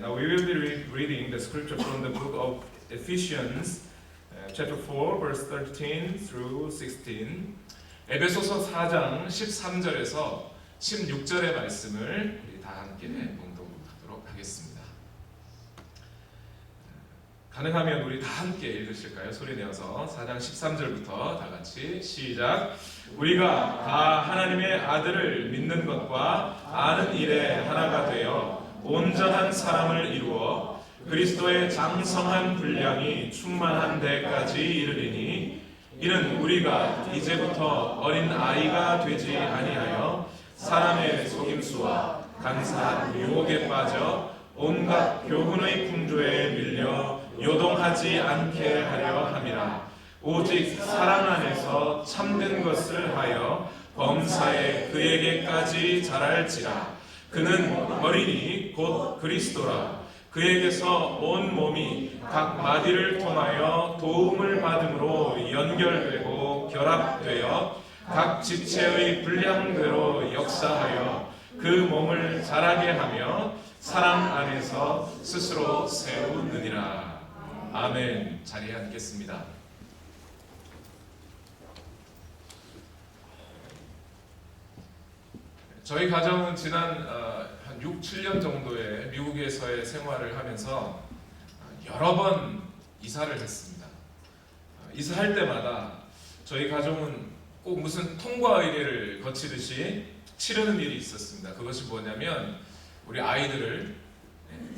Now we will be reading the scripture from the book of Ephesians, chapter 4, verse 13 through 16. 에베소서 4장 13절에서 16절의 말씀을 우리 다 함께 봉독하도록 하겠습니다. 가능하면 우리 다 함께 읽으실까요? 소리 내어서 4장 13절부터 다 같이 시작. 우리가 다 하나님의 아들을 믿는 것과 아는 일에 하나가 되어 온전한 사람을 이루어 그리스도의 장성한 분량이 충만한 데까지 이르리니 이는 우리가 이제부터 어린 아이가 되지 아니하여 사람의 속임수와 간사한 유혹에 빠져 온갖 교훈의 풍조에 밀려 요동하지 않게 하려 함이라. 오직 사랑 안에서 참된 것을 하여 범사에 그에게까지 자랄지라. 그는 어린이 곧 그리스도라. 그에게서 온 몸이 각 마디를 통하여 도움을 받음으로 연결되고 결합되어 각 지체의 분량대로 역사하여 그 몸을 자라게 하며 사랑 안에서 스스로 세우느니라. 아멘. 자리에 앉겠습니다. 저희 가정은 지난 한 6, 7년 정도의 미국에서의 생활을 하면서 여러 번 이사를 했습니다. 이사할 때마다 저희 가정은 꼭 무슨 통과 의례를 거치듯이 치르는 일이 있었습니다. 그것이 뭐냐면 우리 아이들을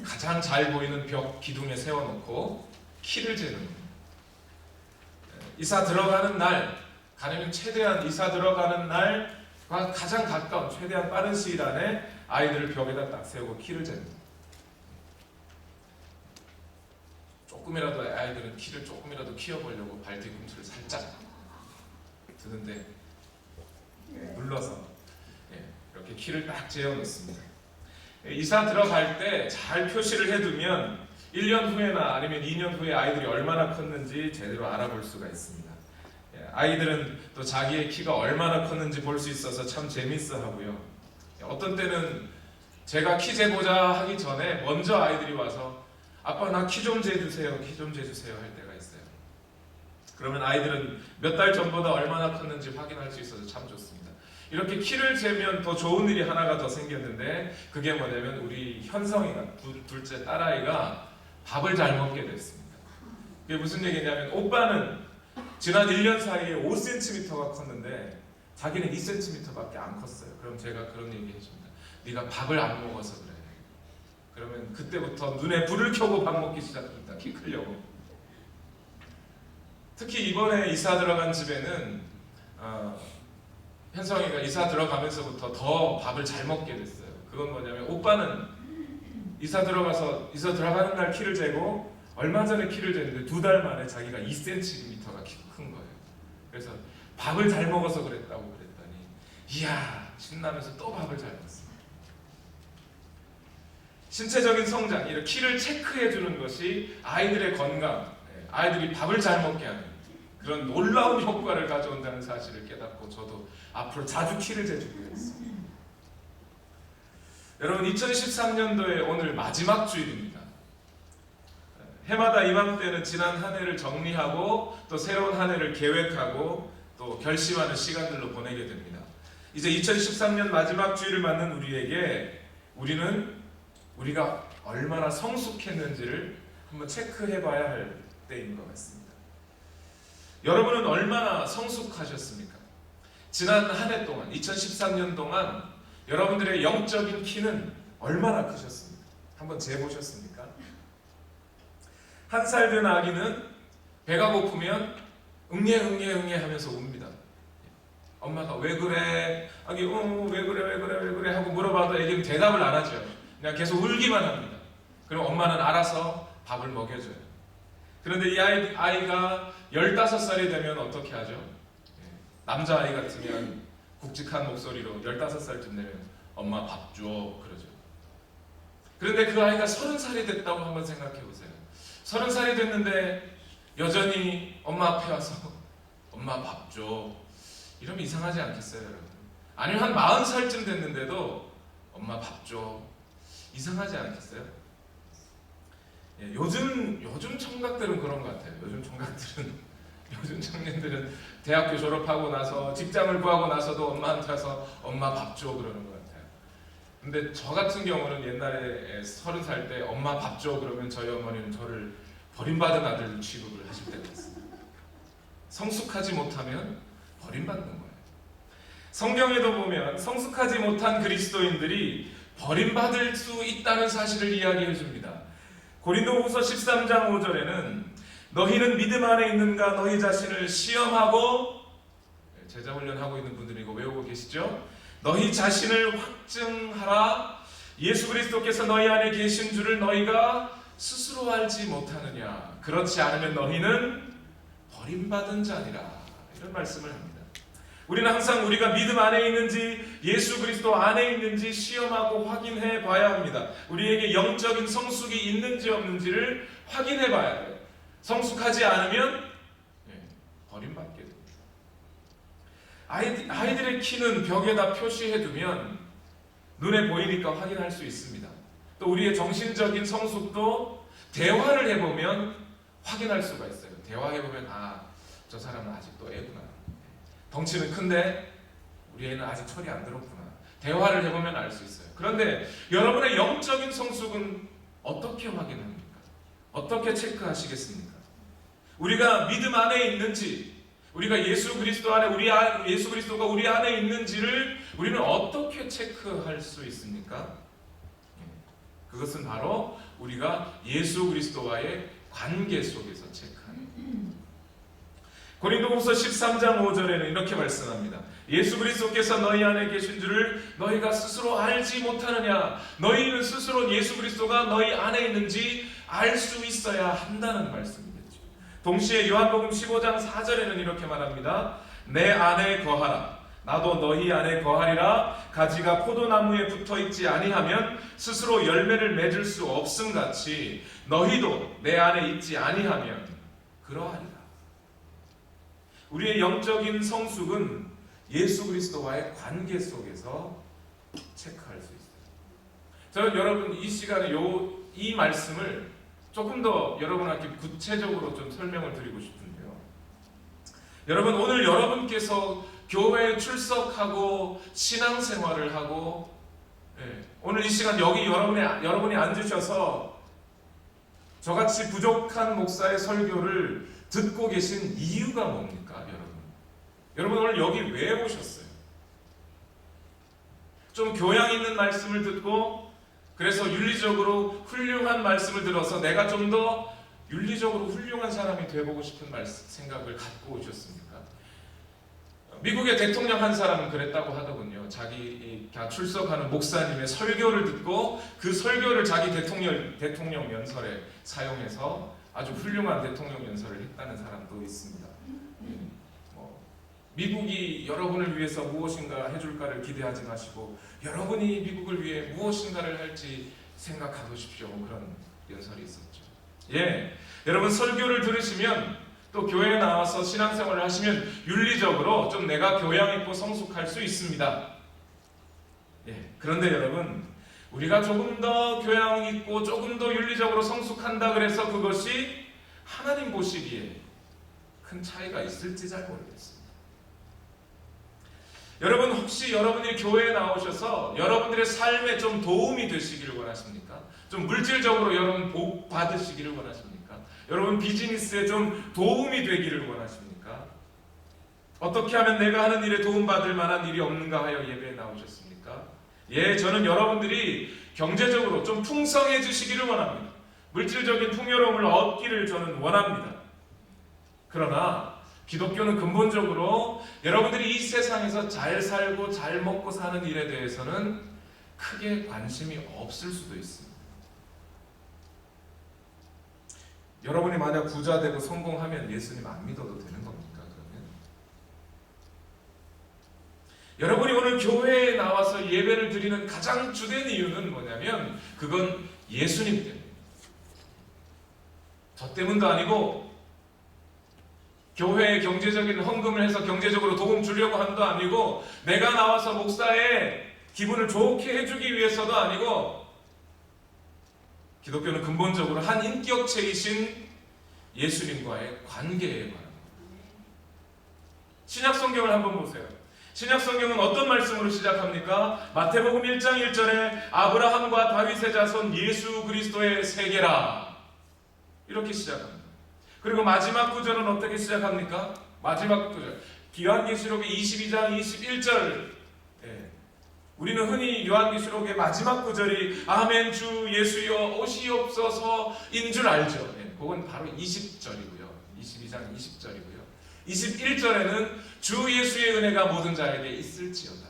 가장 잘 보이는 벽 기둥에 세워놓고 키를 재는 겁니다. 이사 들어가는 날, 가능하면 최대한 이사 들어가는 날 가장 가까운 최대한 빠른 시일 안에 아이들을 벽에다 딱 세우고 키를 잽니다. 조금이라도 아이들은 키를 조금이라도 키워보려고 발 뒤꿈치를 살짝 드는데 눌러서 이렇게 키를 딱 재어놓습니다. 이사 들어갈 때 잘 표시를 해두면 1년 후에나 아니면 2년 후에 아이들이 얼마나 컸는지 제대로 알아볼 수가 있습니다. 아이들은 또 자기의 키가 얼마나 컸는지 볼 수 있어서 참 재밌어 하고요. 어떤 때는 제가 키 재보자 하기 전에 먼저 아이들이 와서 아빠 나 키 좀 재주세요, 키 좀 재주세요 할 때가 있어요. 그러면 아이들은 몇 달 전보다 얼마나 컸는지 확인할 수 있어서 참 좋습니다. 이렇게 키를 재면 더 좋은 일이 하나가 더 생겼는데 그게 뭐냐면 우리 현성이가 둘째 딸아이가 밥을 잘 먹게 됐습니다. 그게 무슨 얘기냐면 오빠는 지난 1년 사이에 5cm가 컸는데 자기는 2cm밖에 안 컸어요. 그럼 제가 그런 얘기 해줍니다. 네가 밥을 안 먹어서 그래. 그러면 그때부터 눈에 불을 켜고 밥 먹기 시작합니다. 키 크려고. 특히 이번에 이사 들어간 집에는 현성이가 이사 들어가면서부터 더 밥을 잘 먹게 됐어요. 그건 뭐냐면 오빠는 이사 들어가는 날 키를 재고 얼마 전에 키를 쟀는데 2달 만에 자기가 2cm가 큰 거예요. 그래서 밥을 잘 먹어서 그랬다고 그랬더니 이야 신나면서 또 밥을 잘 먹습니다. 신체적인 성장, 이런 키를 체크해 주는 것이 아이들의 건강, 아이들이 밥을 잘 먹게 하는 그런 놀라운 효과를 가져온다는 사실을 깨닫고 저도 앞으로 자주 키를 재주기로 했습니다. 여러분 2013년도에 오늘 마지막 주일입니다. 해마다 이맘때는 지난 한 해를 정리하고 또 새로운 한 해를 계획하고 또 결심하는 시간들로 보내게 됩니다. 이제 2013년 마지막 주일을 맞는 우리에게 우리가 얼마나 성숙했는지를 한번 체크해봐야 할 때인 것 같습니다. 여러분은 얼마나 성숙하셨습니까? 지난 한 해 동안 2013년 동안 여러분들의 영적인 키는 얼마나 크셨습니까? 한번 재보셨습니까? 1살 된 아기는 배가 고프면 응애 하면서 웁니다. 엄마가 왜 그래? 아기 왜 그래 하고 물어봐도 애기는 대답을 안 하죠. 그냥 계속 울기만 합니다. 그럼 엄마는 알아서 밥을 먹여줘요. 그런데 이 아이가 15살이 되면 어떻게 하죠? 남자아이 같으면 굵직한 목소리로 15살쯤 되면 엄마 밥 줘 그러죠. 그런데 그 아이가 30살이 됐다고 한번 생각해 보세요. 30살이 됐는데 여전히 엄마 앞에 와서 엄마 밥 줘 이러면 이상하지 않겠어요 여러분? 아니면 한 40살쯤 됐는데도 엄마 밥 줘 이상하지 않겠어요? 예, 요즘 청각들은 그런 것 같아요. 요즘 청년들은 대학교 졸업하고 나서 직장을 구하고 나서도 엄마한테 가서 엄마 밥 줘 그러는 것 같아요. 근데 저 같은 경우는 옛날에 30살 때 엄마 밥 줘 그러면 저희 어머니는 저를 버림받은 아들 취급을 하실 때가 있어요. 성숙하지 못하면 버림받는 거예요. 성경에도 보면 성숙하지 못한 그리스도인들이 버림받을 수 있다는 사실을 이야기해 줍니다. 고린도후서 13장 5절에는 너희는 믿음 안에 있는가 너희 자신을 시험하고, 제자 훈련하고 있는 분들이 이거 외우고 계시죠? 너희 자신을 확증하라. 예수 그리스도께서 너희 안에 계신 줄을 너희가 스스로 알지 못하느냐. 그렇지 않으면 너희는 버림받은 자니라. 이런 말씀을 합니다. 우리는 항상 우리가 믿음 안에 있는지 예수 그리스도 안에 있는지 시험하고 확인해 봐야 합니다. 우리에게 영적인 성숙이 있는지 없는지를 확인해 봐야 돼요. 성숙하지 않으면 버림받게 됩니다. 아이들의 키는 벽에다 표시해 두면 눈에 보이니까 확인할 수 있습니다. 또 우리의 정신적인 성숙도 대화를 해보면 확인할 수가 있어요. 대화해보면 저 사람은 아직도 애구나. 덩치는 큰데 우리 애는 아직 철이 안 들었구나. 대화를 해보면 알 수 있어요. 그런데 여러분의 영적인 성숙은 어떻게 확인합니까? 어떻게 체크하시겠습니까? 우리가 믿음 안에 있는지, 우리가 예수 그리스도 안에 예수 그리스도가 우리 안에 있는지를 우리는 어떻게 체크할 수 있습니까? 그것은 바로 우리가 예수 그리스도와의 관계 속에서 체크하는 거예요. 고린도후서 13장 5절에는 이렇게 말씀합니다. 예수 그리스도께서 너희 안에 계신 줄을 너희가 스스로 알지 못하느냐. 너희는 스스로 예수 그리스도가 너희 안에 있는지 알 수 있어야 한다는 말씀이겠죠. 동시에 요한복음 15장 4절에는 이렇게 말합니다. 내 안에 거하라. 나도 너희 안에 거하리라. 가지가 포도나무에 붙어있지 아니하면 스스로 열매를 맺을 수 없음 같이 너희도 내 안에 있지 아니하면 그러하리라. 우리의 영적인 성숙은 예수 그리스도와의 관계 속에서 체크할 수 있어요. 저는 여러분 이 시간에 이 말씀을 조금 더 여러분한테 구체적으로 좀 설명을 드리고 싶은데요. 여러분 오늘 여러분께서 교회에 출석하고 신앙생활을 하고 오늘 이 시간 여기 여러분이 앉으셔서 저같이 부족한 목사의 설교를 듣고 계신 이유가 뭡니까, 여러분? 여러분 오늘 여기 왜 오셨어요? 좀 교양 있는 말씀을 듣고 그래서 윤리적으로 훌륭한 말씀을 들어서 내가 좀 더 윤리적으로 훌륭한 사람이 되어보고 싶은 생각을 갖고 오셨습니까? 미국의 대통령 한 사람은 그랬다고 하더군요. 자기 출석하는 목사님의 설교를 듣고 그 설교를 자기 대통령 연설에 사용해서 아주 훌륭한 대통령 연설을 했다는 사람도 있습니다. 미국이 여러분을 위해서 무엇인가 해줄까를 기대하지 마시고 여러분이 미국을 위해 무엇인가를 할지 생각해보십시오. 그런 연설이 있었죠. 여러분 설교를 들으시면 또 교회에 나와서 신앙생활을 하시면 윤리적으로 좀 내가 교양 있고 성숙할 수 있습니다. 그런데 여러분 우리가 조금 더 교양 있고 조금 더 윤리적으로 성숙한다 그래서 그것이 하나님 보시기에 큰 차이가 있을지 잘 모르겠습니다. 여러분 혹시 여러분이 교회에 나오셔서 여러분들의 삶에 좀 도움이 되시기를 원하십니까? 좀 물질적으로 여러분 복 받으시기를 원하십니까? 여러분 비즈니스에 좀 도움이 되기를 원하십니까? 어떻게 하면 내가 하는 일에 도움받을 만한 일이 없는가 하여 예배에 나오셨습니까? 저는 여러분들이 경제적으로 좀 풍성해지시기를 원합니다. 물질적인 풍요로움을 얻기를 저는 원합니다. 그러나 기독교는 근본적으로 여러분들이 이 세상에서 잘 살고 잘 먹고 사는 일에 대해서는 크게 관심이 없을 수도 있습니다. 여러분이 만약 부자 되고 성공하면 예수님 안 믿어도 되는 겁니까? 그러면 여러분이 오늘 교회에 나와서 예배를 드리는 가장 주된 이유는 뭐냐면 그건 예수님 때문입니다. 저 때문도 아니고 교회에 경제적인 헌금을 해서 경제적으로 도움 주려고 한도 아니고 내가 나와서 목사의 기분을 좋게 해주기 위해서도 아니고 기독교는 근본적으로 한 인격체이신 예수님과의 관계에 관한 겁니다. 신약 성경을 한번 보세요. 신약 성경은 어떤 말씀으로 시작합니까? 마태복음 1장 1절에 아브라함과 다윗의 자손 예수 그리스도의 세계라, 이렇게 시작합니다. 그리고 마지막 구절은 어떻게 시작합니까? 마지막 구절 요한계시록의 22장 21절. 우리는 흔히 요한계시록의 마지막 구절이 아멘 주 예수여 오시옵소서인 줄 알죠. 그건 바로 20절이고요. 22장 20절이고요. 21절에는 주 예수의 은혜가 모든 자에게 있을지어다.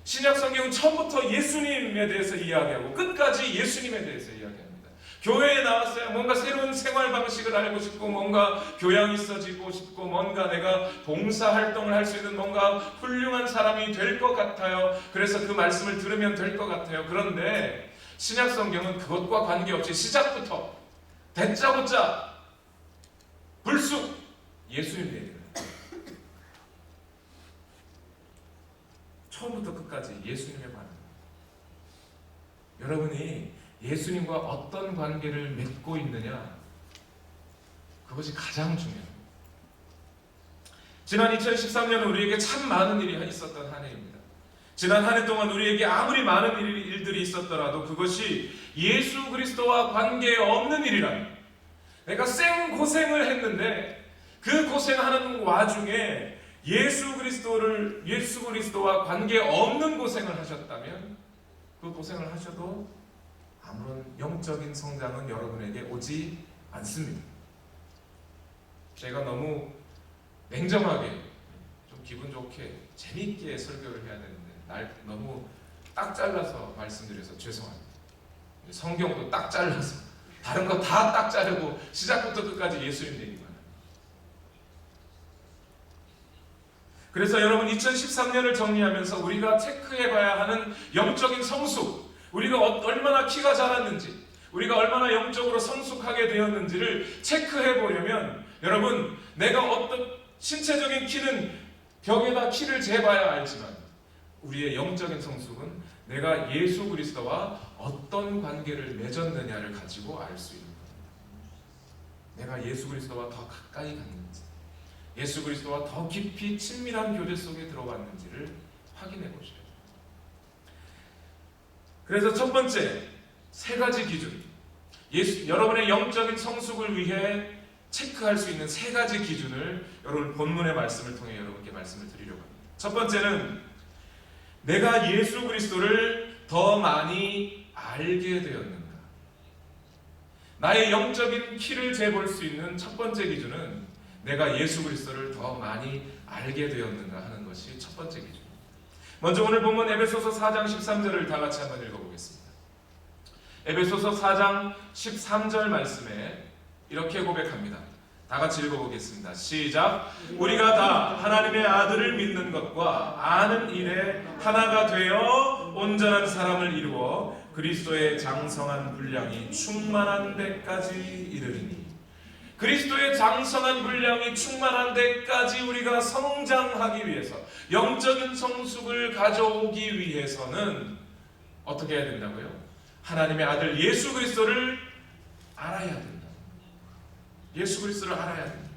신약 성경은 처음부터 예수님에 대해서 이야기하고 끝까지 예수님에 대해서 이야기합니다. 교회에 나왔어요. 뭔가 새로운 생활 방식을 알고 싶고, 뭔가 교양이 있어지고 싶고, 뭔가 내가 봉사활동을 할 수 있는 뭔가 훌륭한 사람이 될 것 같아요. 그래서 그 말씀을 들으면 될 것 같아요. 그런데 신약 성경은 그것과 관계없이 시작부터 다짜고짜 불쑥 예수님 얘기를 해요. 처음부터 끝까지 예수님에 관한. 여러분이 예수님과 어떤 관계를 맺고 있느냐, 그것이 가장 중요합니다. 지난 2013년은 우리에게 참 많은 일이 있었던 한 해입니다. 지난 한 해 동안 우리에게 아무리 많은 일들이 있었더라도 그것이 예수 그리스도와 관계없는 일이라면, 내가 생고생을 했는데 그 고생하는 와중에 예수 그리스도와 관계없는 고생을 하셨다면, 그 고생을 하셔도 아무런 영적인 성장은 여러분에게 오지 않습니다. 제가 너무 냉정하게, 좀 기분 좋게, 재미있게 설교를 해야 되는데 날 너무 딱 잘라서 말씀드려서 죄송합니다. 성경도 딱 잘라서, 다른 거 다 딱 자르고 시작부터 끝까지 예수님 얘기만 합니다. 그래서 여러분, 2013년을 정리하면서 우리가 체크해봐야 하는 영적인 성숙, 우리가 얼마나 키가 자랐는지, 우리가 얼마나 영적으로 성숙하게 되었는지를 체크해 보려면, 여러분, 내가 어떤 신체적인 키는 벽에다 키를 재봐야 알지만 우리의 영적인 성숙은 내가 예수 그리스도와 어떤 관계를 맺었느냐를 가지고 알 수 있는 겁니다. 내가 예수 그리스도와 더 가까이 갔는지, 예수 그리스도와 더 깊이 친밀한 교제 속에 들어왔는지를 확인해 보셔야 돼요. 그래서 첫 번째, 세 가지 기준, 여러분의 영적인 성숙을 위해 체크할 수 있는 세 가지 기준을 여러분 본문의 말씀을 통해 여러분께 말씀을 드리려고 합니다. 첫 번째는 내가 예수 그리스도를 더 많이 알게 되었는가. 나의 영적인 키를 재볼 수 있는 첫 번째 기준은 내가 예수 그리스도를 더 많이 알게 되었는가 하는 것이 첫 번째 기준. 먼저 오늘 본문 에베소서 4장 13절을 다 같이 한번 읽어보겠습니다. 에베소서 4장 13절 말씀에 이렇게 고백합니다. 다 같이 읽어보겠습니다. 시작. 우리가 다 하나님의 아들을 믿는 것과 아는 일에 하나가 되어 온전한 사람을 이루어 그리스도의 장성한 분량이 충만한 데까지 이르리니. 그리스도의 장성한 분량이 충만한 데까지 우리가 성장하기 위해서, 영적인 성숙을 가져오기 위해서는 어떻게 해야 된다고요? 하나님의 아들 예수 그리스도를 알아야 된다. 예수 그리스도를 알아야 된다.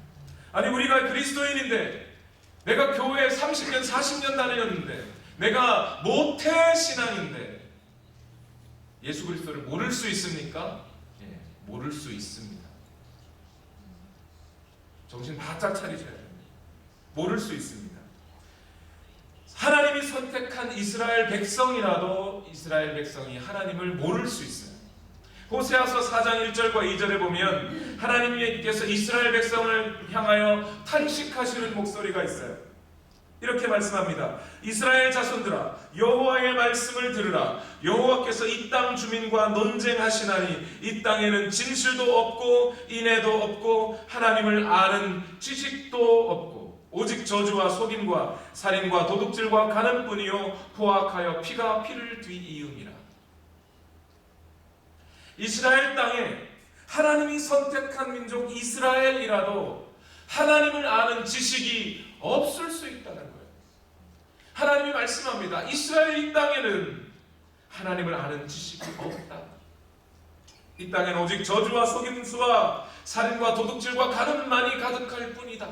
아니, 우리가 그리스도인인데, 내가 교회에 30년 40년 다녔는데, 내가 모태 신앙인데 예수 그리스도를 모를 수 있습니까? 예, 모를 수 있습니다. 정신 바짝 차리셔야 됩니다. 모를 수 있습니다. 하나님이 선택한 이스라엘 백성이라도 이스라엘 백성이 하나님을 모를 수 있어요. 호세아서 4장 1절과 2절에 보면 하나님께서 이스라엘 백성을 향하여 탄식하시는 목소리가 있어요. 이렇게 말씀합니다. 이스라엘 자손들아, 여호와의 말씀을 들으라. 여호와께서 이 땅 주민과 논쟁하시나니 이 땅에는 진실도 없고 인애도 없고 하나님을 아는 지식도 없고 오직 저주와 속임과 살인과 도둑질과 간음뿐이요 포악하여 피가 피를 뒤이음이라. 이스라엘 땅에 하나님이 선택한 민족 이스라엘이라도 하나님을 아는 지식이 없을 수 있다는 거예요. 하나님이 말씀합니다. 이스라엘 이 땅에는 하나님을 아는 지식이 없다. 이 땅에는 오직 저주와 속임수와 살인과 도둑질과 간음만이 가득할 뿐이다.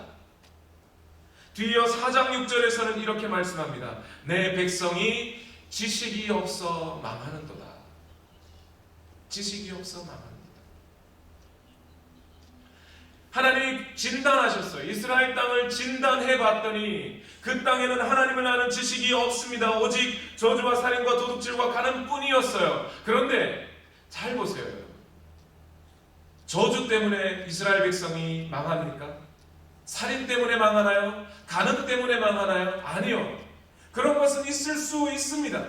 뒤이어 4장 6절에서는 이렇게 말씀합니다. 내 백성이 지식이 없어 망하는도다. 지식이 없어 망합니다. 하나님이 진단하셨어요. 이스라엘 땅을 진단해 봤더니 그 땅에는 하나님을 아는 지식이 없습니다. 오직 저주와 살인과 도둑질과 간음뿐이었어요. 그런데 잘 보세요, 여러분. 저주 때문에 이스라엘 백성이 망합니까? 살인 때문에 망하나요? 간음 때문에 망하나요? 아니요. 그런 것은 있을 수 있습니다.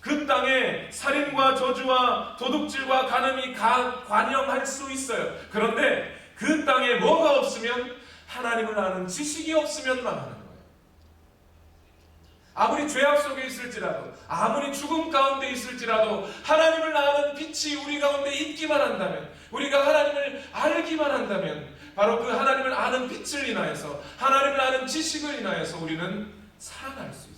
그 땅에 살인과 저주와 도둑질과 간음이 관영할 수 있어요. 그런데 그 땅에 뭐가 없으면, 하나님을 아는 지식이 없으면 망하는 거예요. 아무리 죄악 속에 있을지라도, 아무리 죽음 가운데 있을지라도 하나님을 아는 빛이 우리 가운데 있기만 한다면, 우리가 하나님을 알기만 한다면, 바로 그 하나님을 아는 빛을 인하여서, 하나님을 아는 지식을 인하여서 우리는 살아날 수 있어요.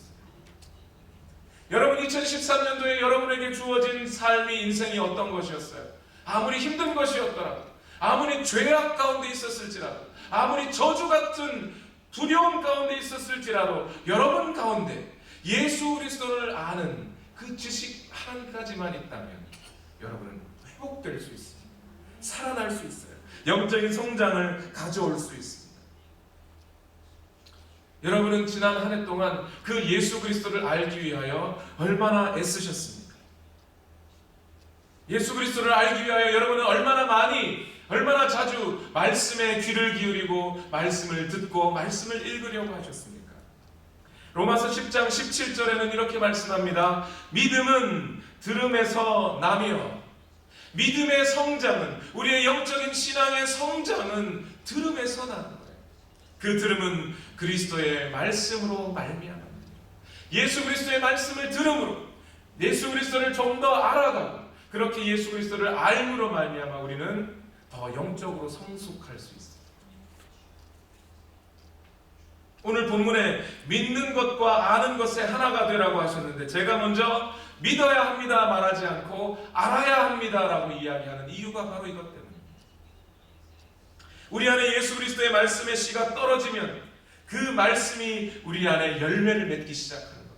여러분, 2013년도에 여러분에게 주어진 삶이, 인생이 어떤 것이었어요? 아무리 힘든 것이었더라도, 아무리 죄악 가운데 있었을지라도, 아무리 저주 같은 두려움 가운데 있었을지라도 여러분 가운데 예수 그리스도를 아는 그 지식 한 가지만 있다면 여러분은 회복될 수 있습니다. 살아날 수 있어요. 영적인 성장을 가져올 수 있습니다. 여러분은 지난 한 해 동안 그 예수 그리스도를 알기 위하여 얼마나 애쓰셨습니까? 예수 그리스도를 알기 위하여 여러분은 얼마나 자주 말씀에 귀를 기울이고 말씀을 듣고 말씀을 읽으려고 하셨습니까? 로마서 10장 17절에는 이렇게 말씀합니다. 믿음은 들음에서 나며, 믿음의 성장은, 우리의 영적인 신앙의 성장은 들음에서 나는 거예요. 그 들음은 그리스도의 말씀으로 말미암아, 예수 그리스도의 말씀을 들음으로 예수 그리스도를 좀 더 알아가고, 그렇게 예수 그리스도를 알므로 말미암아 우리는 더 영적으로 성숙할 수 있습니다. 오늘 본문에 믿는 것과 아는 것의 하나가 되라고 하셨는데, 제가 먼저 믿어야 합니다 말하지 않고 알아야 합니다라고 이야기하는 이유가 바로 이것 때문입니다. 우리 안에 예수 그리스도의 말씀의 씨가 떨어지면 그 말씀이 우리 안에 열매를 맺기 시작하는 겁니다.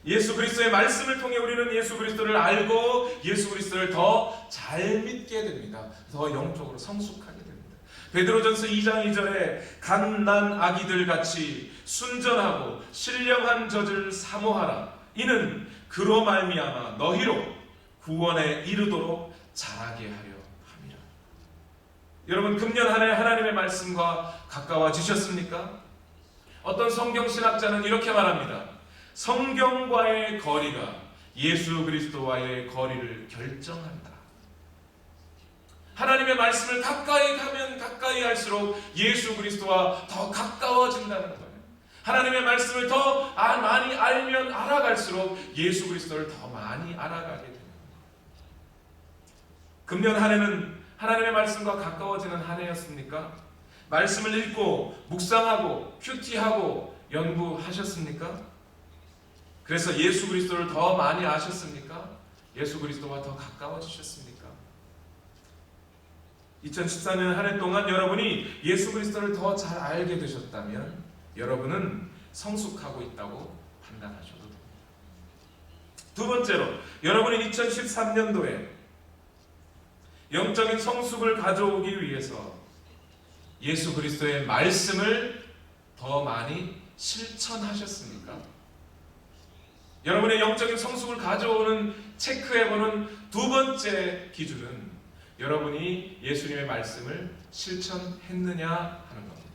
예수 그리스도의 말씀을 통해 우리는 예수 그리스도를 알고 예수 그리스도를 더 잘 믿게 됩니다. 더 영적으로 성숙하게 됩니다. 베드로전서 2장 2절에 갓난 아기들 같이 순전하고 신령한 젖을 사모하라. 이는 그로 말미암아 너희로 구원에 이르도록 자라게 하려 함이라. 여러분, 금년 한 해 하나님의 말씀과 가까워지셨습니까? 어떤 성경신학자는 이렇게 말합니다. 성경과의 거리가 예수 그리스도와의 거리를 결정한다. 하나님의 말씀을 가까이 가면 가까이 할수록 예수 그리스도와 더 가까워진다는 거예요. 하나님의 말씀을 더 많이 알면 알아갈수록 예수 그리스도를 더 많이 알아가게 됩니다. 금년 한 해는 하나님의 말씀과 가까워지는 한 해였습니까? 말씀을 읽고 묵상하고 큐티하고 연구하셨습니까? 그래서 예수 그리스도를 더 많이 아셨습니까? 예수 그리스도와 더 가까워지셨습니까? 2014년 한 해 동안 여러분이 예수 그리스도를 더 잘 알게 되셨다면 여러분은 성숙하고 있다고 판단하셔도 됩니다. 두 번째로, 여러분이 2013년도에 영적인 성숙을 가져오기 위해서 예수 그리스도의 말씀을 더 많이 실천하셨습니까? 여러분의 영적인 성숙을 가져오는 체크해보는 두 번째 기준은 여러분이 예수님의 말씀을 실천했느냐 하는 겁니다.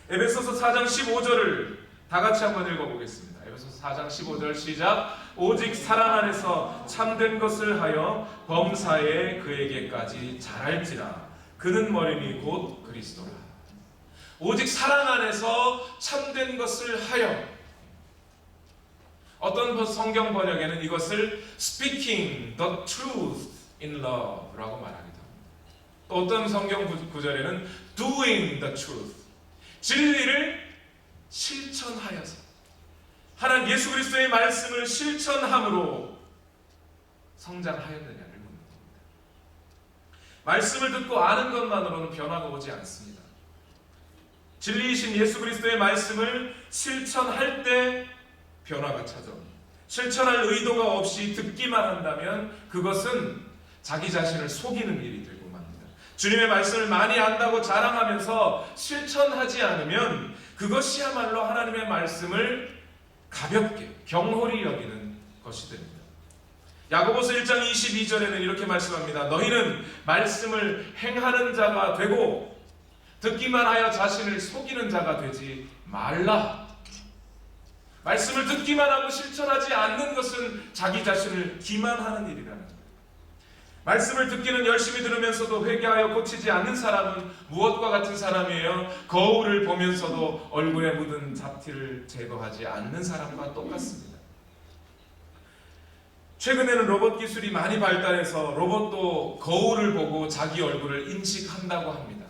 에베소서 4장 15절을 다 같이 한번 읽어보겠습니다. 에베소서 4장 15절 시작. 오직 사랑 안에서 참된 것을 하여 범사에 그에게까지 자랄지라. 그는 머리니 곧 그리스도라. 오직 사랑 안에서 참된 것을 하여, 어떤 성경 번역에는 이것을 speaking the truth in love 라고 말합니다. 또 어떤 성경 구절에는 doing the truth, 진리를 실천하여서, 하나님 예수 그리스도의 말씀을 실천함으로 성장하였느냐를 묻는 겁니다. 말씀을 듣고 아는 것만으로는 변화가 오지 않습니다. 진리이신 예수 그리스도의 말씀을 실천할 때 변화가 찾아옵니다. 실천할 의도가 없이 듣기만 한다면 그것은 자기 자신을 속이는 일이 되고 맙니다. 주님의 말씀을 많이 안다고 자랑하면서 실천하지 않으면 그것이야말로 하나님의 말씀을 가볍게 경홀히 여기는 것이 됩니다. 야고보서 1장 22절에는 이렇게 말씀합니다. 너희는 말씀을 행하는 자가 되고 듣기만 하여 자신을 속이는 자가 되지 말라. 말씀을 듣기만 하고 실천하지 않는 것은 자기 자신을 기만하는 일이라는 거예요. 말씀을 듣기는 열심히 들으면서도 회개하여 고치지 않는 사람은 무엇과 같은 사람이에요? 거울을 보면서도 얼굴에 묻은 잡티를 제거하지 않는 사람과 똑같습니다. 최근에는 로봇 기술이 많이 발달해서 로봇도 거울을 보고 자기 얼굴을 인식한다고 합니다.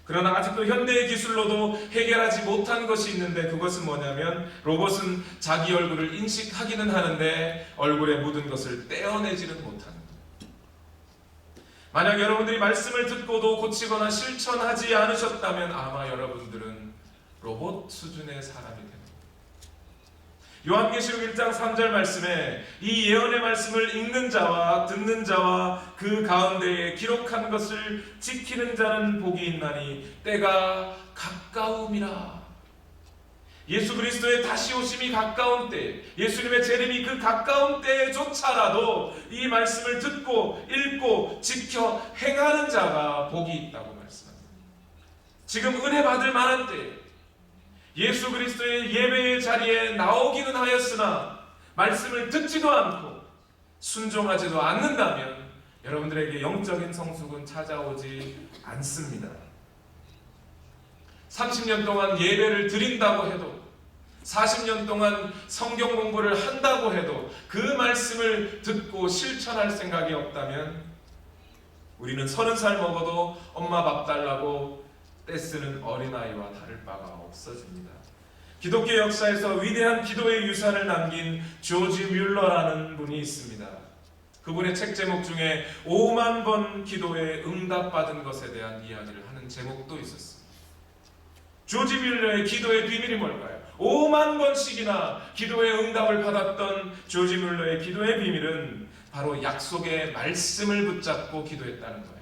그러나 아직도 현대의 기술로도 해결하지 못한 것이 있는데 그것은 뭐냐면 로봇은 자기 얼굴을 인식하기는 하는데 얼굴에 묻은 것을 떼어내지는 못하는 거예요. 만약 여러분들이 말씀을 듣고도 고치거나 실천하지 않으셨다면 아마 여러분들은 로봇 수준의 사람이 됩니다. 요한계시록 1장 3절 말씀에 이 예언의 말씀을 읽는 자와 듣는 자와 그 가운데에 기록한 것을 지키는 자는 복이 있나니 때가 가까움이라. 예수 그리스도의 다시 오심이 가까운 때, 예수님의 재림이 그 가까운 때조차라도 이 말씀을 듣고 읽고 지켜 행하는 자가 복이 있다고 말씀합니다. 지금 은혜 받을 만한 때 예수 그리스도의 예배의 자리에 나오기는 하였으나 말씀을 듣지도 않고 순종하지도 않는다면 여러분들에게 영적인 성숙은 찾아오지 않습니다. 30년 동안 예배를 드린다고 해도 40년 동안 성경 공부를 한다고 해도 그 말씀을 듣고 실천할 생각이 없다면 우리는 30살 먹어도 엄마 밥 달라고 떼쓰는 어린아이와 다를 바가 없어집니다. 기독교 역사에서 위대한 기도의 유산을 남긴 조지 뮬러라는 분이 있습니다. 그분의 책 제목 중에 5만 번 기도에 응답받은 것에 대한 이야기를 하는 제목도 있었습니다. 조지 뮬러의 기도의 비밀이 뭘까요? 5만 번씩이나 기도의 응답을 받았던 조지 뮬러의 기도의 비밀은 바로 약속의 말씀을 붙잡고 기도했다는 거예요.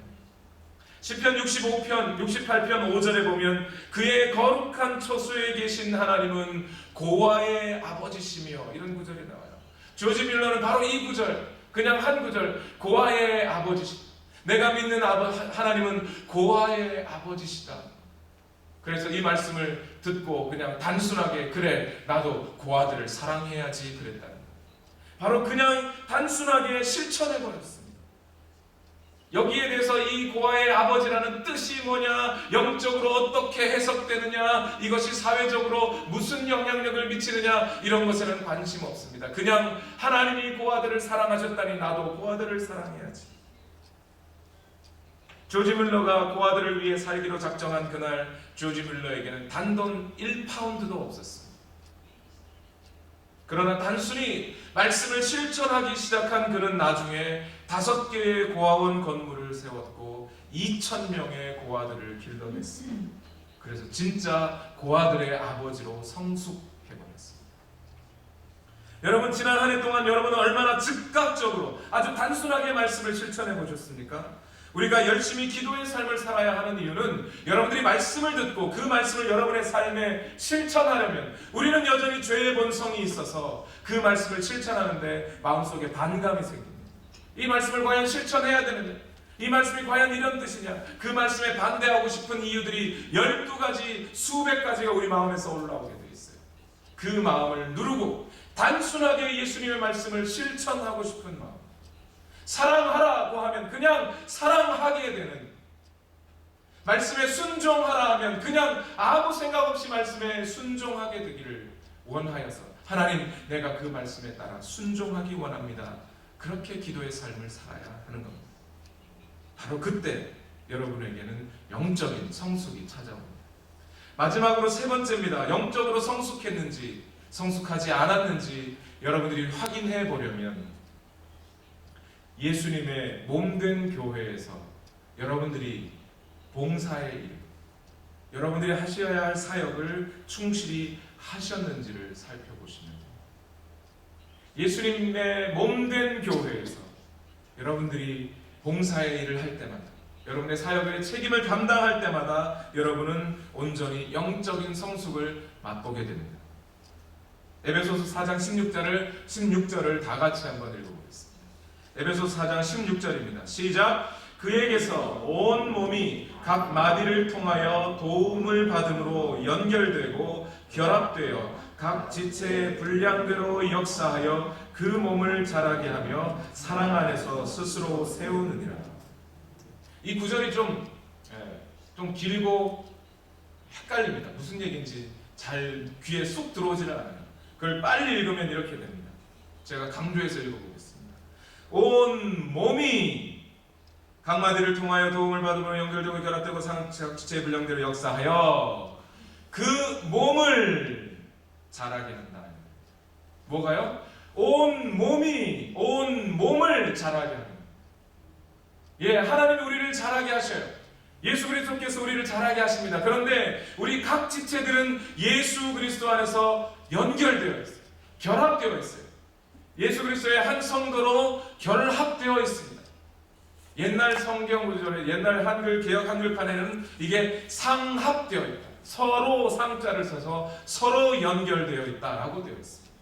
시편 65편, 68편 5절에 보면 그의 거룩한 처소에 계신 하나님은 고아의 아버지시며 이런 구절이 나와요. 조지 뮬러는 바로 이 구절, 그냥 한 구절, 고아의 아버지시다. 내가 믿는 하나님은 고아의 아버지시다. 그래서 이 말씀을 듣고 그냥 단순하게 그래 나도 고아들을 사랑해야지 그랬다는 거예요. 바로 그냥 단순하게 실천해버렸습니다. 여기에 대해서 이 고아의 아버지라는 뜻이 뭐냐, 영적으로 어떻게 해석되느냐, 이것이 사회적으로 무슨 영향력을 미치느냐 이런 것에는 관심 없습니다. 그냥 하나님이 고아들을 사랑하셨다니 나도 고아들을 사랑해야지. 조지 뮬러가 고아들을 위해 살기로 작정한 그날 조지 뮬러에게는 단돈 1파운드도 없었습니다. 그러나 단순히 말씀을 실천하기 시작한 그는 나중에 5개의 고아원 건물을 세웠고 2,000명의 고아들을 길러냈습니다. 그래서 진짜 고아들의 아버지로 성숙해버렸습니다. 여러분 지난 한 해 동안 여러분은 얼마나 즉각적으로 아주 단순하게 말씀을 실천해 보셨습니까? 우리가 열심히 기도의 삶을 살아야 하는 이유는 여러분들이 말씀을 듣고 그 말씀을 여러분의 삶에 실천하려면 우리는 여전히 죄의 본성이 있어서 그 말씀을 실천하는데 마음속에 반감이 생깁니다. 이 말씀을 과연 실천해야 되느냐? 이 말씀이 과연 이런 뜻이냐? 그 말씀에 반대하고 싶은 이유들이 12가지, 수백 가지가 우리 마음에서 올라오게 돼 있어요. 그 마음을 누르고 단순하게 예수님의 말씀을 실천하고 싶은 마음, 사랑하라고 하면 그냥 사랑하게 되는, 말씀에 순종하라 하면 그냥 아무 생각 없이 말씀에 순종하게 되기를 원하여서 하나님 내가 그 말씀에 따라 순종하기 원합니다. 그렇게 기도의 삶을 살아야 하는 겁니다. 바로 그때 여러분에게는 영적인 성숙이 찾아옵니다. 마지막으로 3번째입니다. 영적으로 성숙했는지 성숙하지 않았는지 여러분들이 확인해 보려면 예수님의 몸된 교회에서 여러분들이 봉사의 일, 여러분들이 하셔야 할 사역을 충실히 하셨는지를 살펴보시면 됩니다. 예수님의 몸된 교회에서 여러분들이 봉사의 일을 할 때마다, 여러분의 사역의 책임을 감당할 때마다 여러분은 온전히 영적인 성숙을 맛보게 됩니다. 에베소서 4장 16절을 다 같이 한번 읽어보겠습니다. 에베소서 4장 16절입니다. 시작! 그에게서 온 몸이 각 마디를 통하여 도움을 받음으로 연결되고 결합되어 각 지체의 분량대로 역사하여 그 몸을 자라게 하며 사랑 안에서 스스로 세우느니라. 이 구절이 좀 길고 헷갈립니다. 무슨 얘기인지 잘 귀에 쑥 들어오지는 않아요. 그걸 빨리 읽으면 이렇게 됩니다. 제가 강조해서 읽어보겠습니다. 온 몸이 각 마디를 통하여 도움을 받으며 연결되고 결합되고 각 지체의 분량대로 역사하여 그 몸을 자라게 한다. 뭐가요? 온 몸을 자라게 합니다. 예, 하나님이 우리를 자라게 하셔요. 예수 그리스도께서 우리를 자라게 하십니다. 그런데 우리 각 지체들은 예수 그리스도 안에서 연결되어 있어요. 결합되어 있어요. 예수 그리스도의 한 성도로 결합되어 있습니다. 옛날 성경 구절에, 옛날 한글 개역 한글판에는 이게 상합되어 있다. 서로 상자를 써서 서로 연결되어 있다라고 되어 있습니다.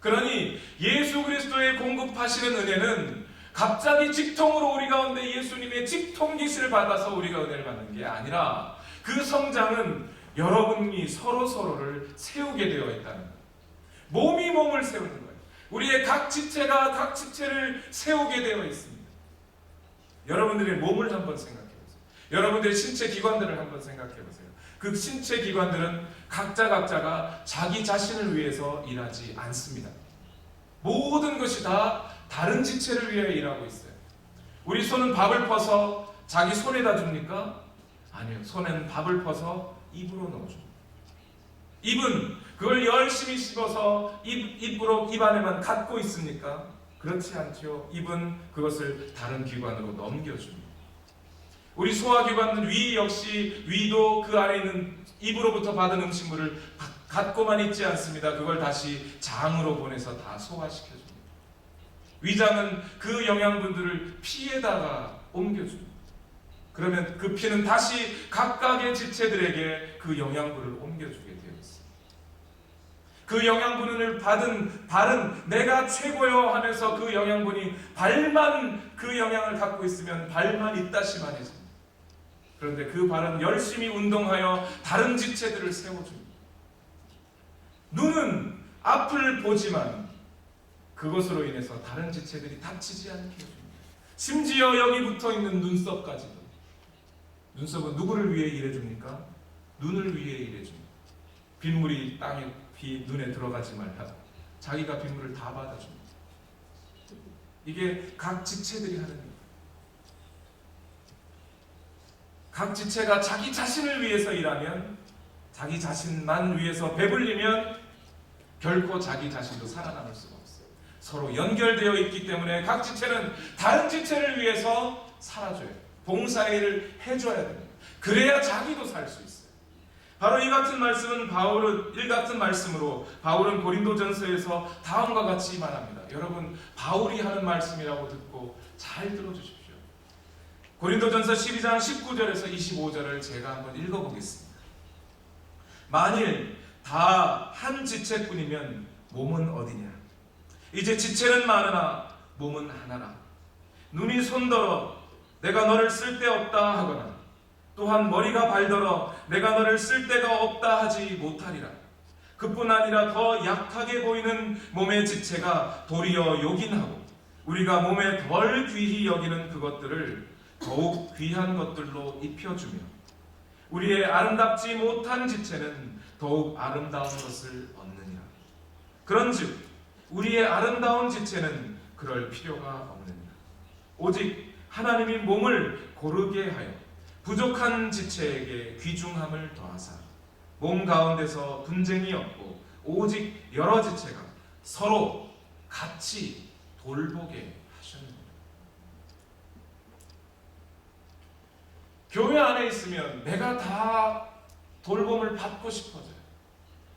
그러니 예수 그리스도의 공급하시는 은혜는 갑자기 직통으로 우리 가운데 예수님의 직통 계시를 받아서 우리가 은혜를 받는 게 아니라 그 성장은 여러분이 서로를 세우게 되어 있다는 거예요. 몸이 몸을 세우는 거예요. 우리의 각 지체가 각 지체를 세우게 되어 있습니다. 여러분들의 몸을 한번 생각해 보세요. 여러분들의 신체 기관들을 한번 생각해 보세요. 그 신체 기관들은 각자가 자기 자신을 위해서 일하지 않습니다. 모든 것이 다 다른 지체를 위해 일하고 있어요. 우리 손은 밥을 퍼서 자기 손에다 줍니까? 아니요. 손에는 밥을 퍼서 입으로 넣어줍니다. 입은 그걸 열심히 씹어서 입 안에만 갖고 있습니까? 그렇지 않죠. 입은 그것을 다른 기관으로 넘겨줍니다. 우리 소화기관은 위 역시 위도 그 안에 있는 입으로부터 받은 음식물을 갖고만 있지 않습니다. 그걸 다시 장으로 보내서 다 소화시켜줍니다. 위장은 그 영양분들을 피에다가 옮겨줍니다. 그러면 그 피는 다시 각각의 지체들에게 그 영양분을 옮겨주게 되어 있습니다. 그 영양분을 받은 발은 내가 최고요 하면서 그 영양분이 발만 그 영향을 갖고 있으면 발만 있다시만해집니다. 그런데 그 발은 열심히 운동하여 다른 지체들을 세워줍니다. 눈은 앞을 보지만 그것으로 인해서 다른 지체들이 다치지 않게 해줍니다. 심지어 여기 붙어있는 눈썹까지도. 눈썹은 누구를 위해 일해줍니까? 눈을 위해 일해줍니다. 빗물이 땅에 눈에 들어가지 말라고 자기가 빗물을 다 받아줍니다. 이게 각 지체들이 하는 일. 각 지체가 자기 자신을 위해서 일하면, 자기 자신만 위해서 배불리면 결코 자기 자신도 살아남을 수가 없어요. 서로 연결되어 있기 때문에 각 지체는 다른 지체를 위해서 살아줘요. 봉사의 일을 해줘야 됩니다. 그래야 자기도 살 수 있어요. 바로 이 같은 말씀은 이 같은 말씀으로 바울은 고린도전서에서 다음과 같이 말합니다. 여러분, 바울이 하는 말씀이라고 듣고 잘 들어주십시오. 고린도전서 12장 19절에서 25절을 제가 한번 읽어보겠습니다. 만일 다 한 지체뿐이면 몸은 어디냐? 이제 지체는 많으나 몸은 하나라. 눈이 손더러 내가 너를 쓸데없다 하거나 또한 머리가 발더러 내가 너를 쓸데가 없다 하지 못하리라. 그뿐 아니라 더 약하게 보이는 몸의 지체가 도리어 요긴하고 우리가 몸에 덜 귀히 여기는 그것들을 더욱 귀한 것들로 입혀주며 우리의 아름답지 못한 지체는 더욱 아름다운 것을 얻느니라. 그런즉 우리의 아름다운 지체는 그럴 필요가 없느니라. 오직 하나님이 몸을 고르게 하여 부족한 지체에게 귀중함을 더하사 몸 가운데서 분쟁이 없고 오직 여러 지체가 서로 같이 돌보게 하셨느니라. 교회 안에 있으면 내가 다 돌봄을 받고 싶어져요.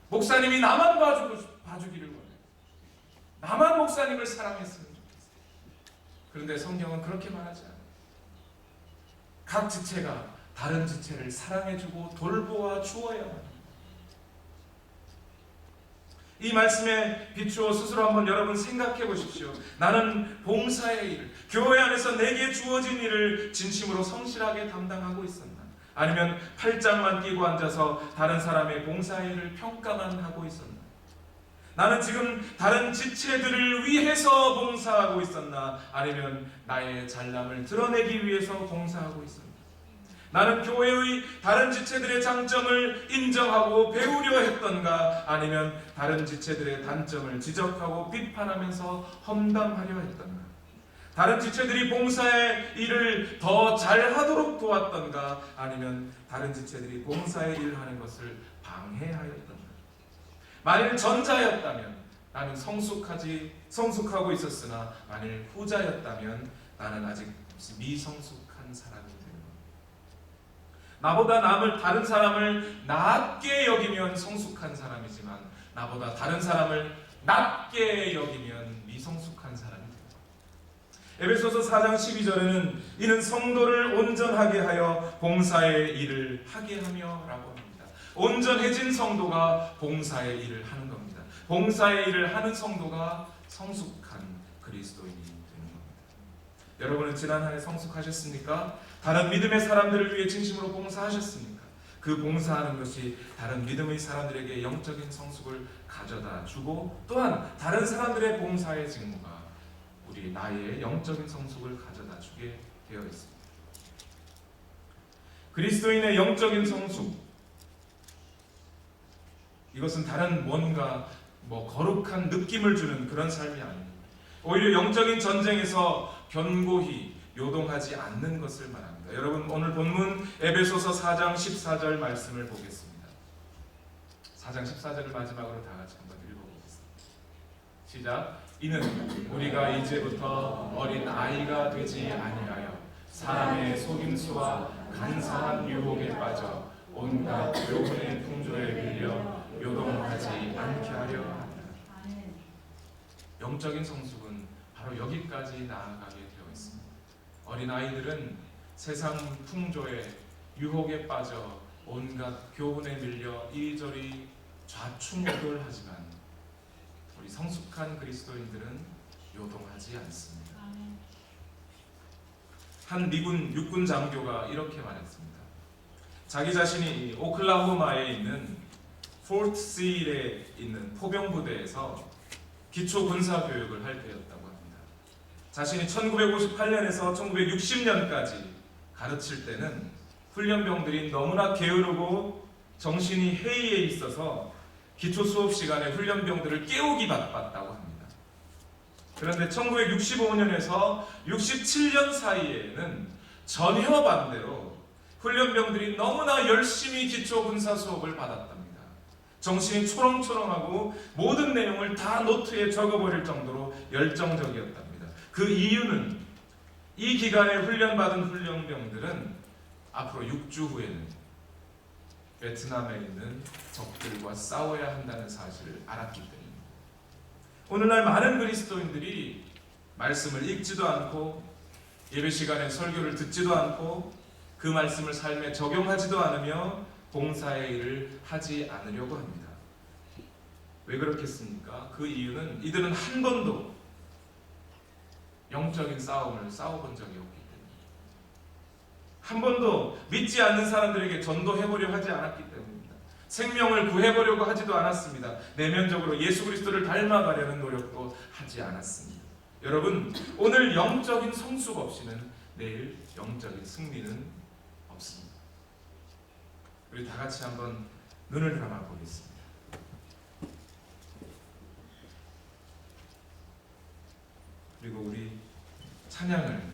목사님이 나만 봐주기를 원해요. 나만 목사님을 사랑했으면 좋겠어요. 그런데 성경은 그렇게 말하지 않아요. 각 지체가 다른 지체를 사랑해주고 돌보아 주어야만 합니다. 이 말씀에 비추어 스스로 한번 여러분 생각해 보십시오. 나는 봉사의 일을, 교회 안에서 내게 주어진 일을 진심으로 성실하게 담당하고 있었나? 아니면 팔짱만 끼고 앉아서 다른 사람의 봉사의 일을 평가만 하고 있었나? 나는 지금 다른 지체들을 위해서 봉사하고 있었나? 아니면 나의 잘남을 드러내기 위해서 봉사하고 있었나? 나는 교회의 다른 지체들의 장점을 인정하고 배우려 했던가? 아니면 다른 지체들의 단점을 지적하고 비판하면서 험담하려 했던가? 다른 지체들이 봉사의 일을 더 잘하도록 도왔던가? 아니면 다른 지체들이 봉사의 일을 하는 것을 방해하였던가? 만일 전자였다면 나는 성숙하고 있었으나, 만일 후자였다면 나는 아직 미성숙한 사람이 되는 겁니다. 나보다 다른 사람을 낮게 여기면 성숙한 사람이지만, 나보다 다른 사람을 낮게 여기면 미성숙한 사람이 됩니다. 에베소서 4장 12절에는 이는 성도를 온전하게 하여 봉사의 일을 하게 하며 라고 합니다. 온전해진 성도가 봉사의 일을 하는 겁니다. 봉사의 일을 하는 성도가 성숙한 그리스도인이 되는 겁니다. 여러분은 지난 한 해 성숙하셨습니까? 다른 믿음의 사람들을 위해 진심으로 봉사하셨습니까? 그 봉사하는 것이 다른 믿음의 사람들에게 영적인 성숙을 가져다 주고, 또한 다른 사람들의 봉사의 직무가 나의 영적인 성숙을 가져다 주게 되어 있습니다. 그리스도인의 영적인 성숙, 이것은 다른 뭔가 거룩한 느낌을 주는 그런 삶이 아닙니다. 오히려 영적인 전쟁에서 견고히 요동하지 않는 것을 말합니다. 여러분, 오늘 본문 에베소서 4장 14절 말씀을 보겠습니다. 4장 14절을 마지막으로 다 같이 한번 읽어보겠습니다. 시작. 이는 우리가 이제부터 어린 아이가 되지 아니하여 사람의 속임수와 간사한 유혹에 빠져 온갖 교훈의 풍조에 밀려 요동하지 않게 하려 합니다. 영적인 성숙은 바로 여기까지 나아가게 되어 있습니다. 어린 아이들은 세상 풍조에 유혹에 빠져 온갖 교훈에 밀려 이리저리 좌충우돌하지만, 우리 성숙한 그리스도인들은 요동하지 않습니다. 한 미군 육군 장교가 이렇게 말했습니다. 자기 자신이 오클라호마에 있는 포트 시일에 있는 포병부대에서 기초 군사 교육을 할 때였다고 합니다. 자신이 1958년에서 1960년까지 가르칠 때는 훈련병들이 너무나 게으르고 정신이 해이해 있어서 기초 수업 시간에 훈련병들을 깨우기 바빴다고 합니다. 그런데 1965년에서 67년 사이에는 전혀 반대로 훈련병들이 너무나 열심히 기초 군사 수업을 받았답니다. 정신이 초롱초롱하고 모든 내용을 다 노트에 적어버릴 정도로 열정적이었답니다. 그 이유는 이 기간에 훈련받은 훈련병들은 앞으로 6주 후에는 베트남에 있는 적들과 싸워야 한다는 사실을 알았기 때문입니다. 오늘날 많은 그리스도인들이 말씀을 읽지도 않고 예배 시간에 설교를 듣지도 않고 그 말씀을 삶에 적용하지도 않으며 봉사의 일을 하지 않으려고 합니다. 왜 그렇겠습니까? 그 이유는 이들은 한 번도 영적인 싸움을 싸워본 적이 없기 때문입니다. 한 번도 믿지 않는 사람들에게 전도해보려 하지 않았기 때문입니다. 생명을 구해보려고 하지도 않았습니다. 내면적으로 예수 그리스도를 닮아가려는 노력도 하지 않았습니다. 여러분, 오늘 영적인 성숙 없이는 내일 영적인 승리는 없습니다. 우리 다 같이 한번 눈을 감아 보겠습니다. 그리고 우리 찬양을